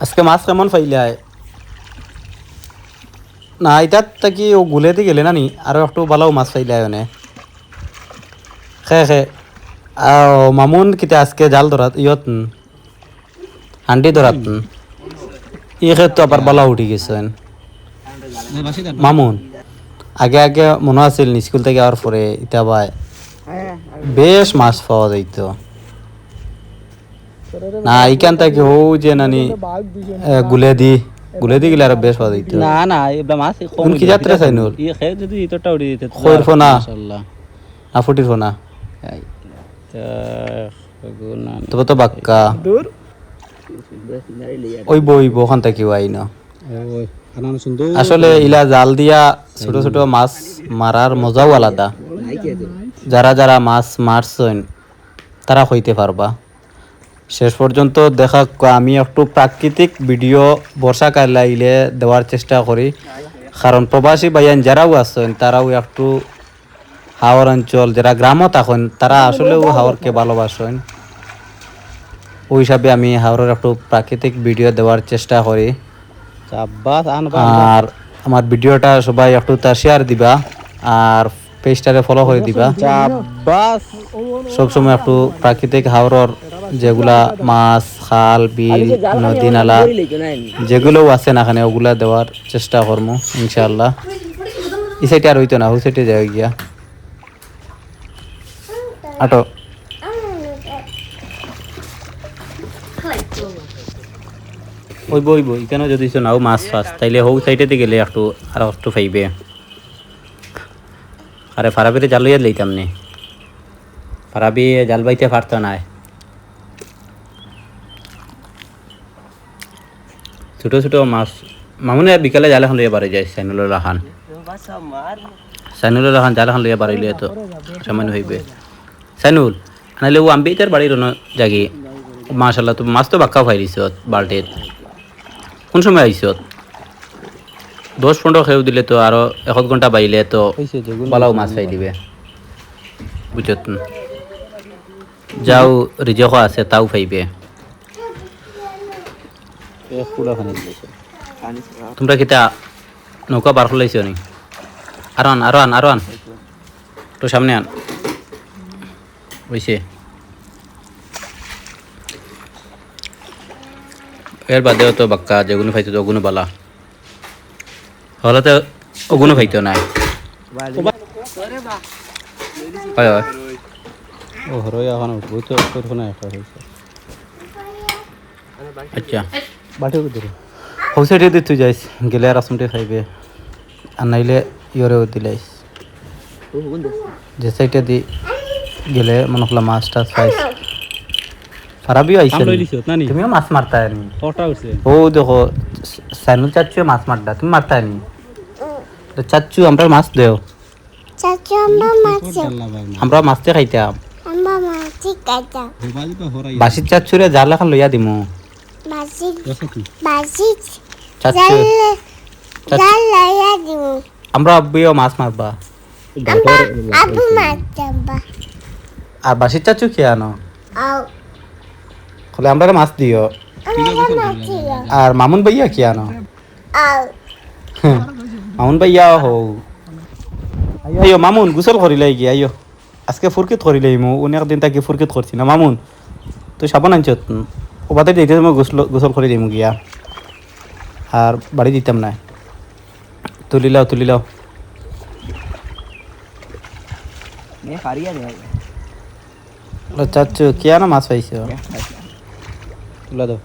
আজকে মাছ কেমন পাইলাই? না এটার কি ও গুলেতে গেলে না নি আরো একটু ভালো মাছ পাইলাই মানে খে খে মামুন কিতা আজকে জাল ধরাত ইয়ত হান্ডি ধরাত ই খে তো আবার বালা উঠি গেছেন মামুন। আগে আগে মনে আছিল স্কুল থেকে যাওয়ার পরে ইটা ভাই বেশ মাছ পাওয়া যাইতো না ইখান থেকে ও যে নানি গুলে দি গেলে আরো বেশ পাওয়া যাইতো না না এবার মাছ কম কোন কি যাত্রা চাইনুর ই খেয়ে যদি ইতরটা উড়ি দিতে খৈর ফোনা মাশাআল্লাহ না ফুটির ফোনা তা গুনা তবে তো বাক্কা দূর ওই বই বখান থেকে আই না ওই আনান সুন্দর আসলে ইলা জাল দিয়া ছোট ছোট মাছ মারার মজাও আলাদা। যারা যারা মাছ মারছেন তারা হইতে পারবা। শেষ পর্যন্ত দেখা আমি একটু প্রাকৃতিক ভিডিও বর্ষাকাল আইলে দেওয়ার চেষ্টা করি, কারণ প্রবাসী ভাইয়ান যারাও আছেন তারাও একটু হাওর অঞ্চল যারা গ্রামও থাকেন তারা আসলেও হাওরকে ভালোবাসেন। ওই হিসাবে আমি হাওরের একটু প্রাকৃতিক ভিডিও দেওয়ার চেষ্টা করি। চাবাস আনবা আর আমার ভিডিওটা সবাই একটু তা শেয়ার দিবা আর পেজটারে ফলো করে দিবা। চাবাস সবসময় একটু প্রাকৃতিক হাওরের যেগুলা মাছ খাল বিল নদী নালা যেগুলোও আছে না এখানে ওগুলা দেওয়ার চেষ্টা করবো ইনশাআল্লাহ। এই সাইডে আর হইতো না, ওই সাইডে যাই গিয়া আটো ওই এখানে যদি নাও মাছ ফাছ তাইলে হৌ সাইডেতে গেলে একটু আর একটু ফাইবে। আরে ফারাবিরে জাল লইয়া লইতাম নি, ফারাবি জাল বাইতে পারতো না। ছোট ছোট মাছ মামুনে বিকালে জাল এখন লইয়া বাড়ি যায় সাইনুল্লাহ খান জাল এখন লইয়া বাড়িলে তো সামান্য হইবে। সাইনুল আনাইলে ও আম্বি তার বাড়ির জাগি মাশাল্লাহ তো মাছ তো বাক্কাও খাই দিছ বাল্টিত। কোন সময় আইস 10-15 খেয়েও দিলে তো আরো 1 ঘন্টা বাইলে তো বালাও মাছ খাই দিবে বুঝত। যাও রিজক আছে তাও খাইবে। তোমরা কিতা নৌকা বার করলাইছ নি? আরো আন তো সামনে আন হইছে। এর বাদেও তো বাক্কা যেগুলো ফাইতো তো ওগুলো বালা হলে তো ওগুলো ফাইতো না। হয় হয় ও হরই এখন উঠবো তো করবো না একটা হইছে আচ্ছা বাটে উঠে হৌ সাইডে দিয়ে তুই যাইস গেলে আর আসমটে খাইবে আর নাইলে ইয়রেও দিলাইস যে সাইডে দি গেলে মনে হলো মাছ টাছ খাইস। ফারাবিও আইছে তুমিও মাছ মারতা নি? ও দেখো সাইনুল চাচ্চু মাছ মারতা তুমি মারতা নি? চাচ্চু আমরা মাছ দেও আমরা মাছতে খাইতাম বাসির চাচ্চুরে জাল এখন লইয়া দিমু চাচ্চু আমরা আব্বিও মাছ মারবা আর বাসির চাচ্চু খেয়ে আনো খলে আমরা মাছ দিও আর মামুন ভাইয়া কি আনো মামুন ভাইয়া হো আইও মামুন গোসল করিলাই গিয়া আইও আজকে ফুরকিত করিলাই মু অনেক দিন তাকে ফুরকিত করছি না। মামুন তুই সাবান আনছত ও বাদে দিতে মই গোসল করে দিমু গিয়া আর বাড়ি দিতাম না। তুলিলাও চাচ্ছু কি আনো মাছ পাইছো তুলা দাও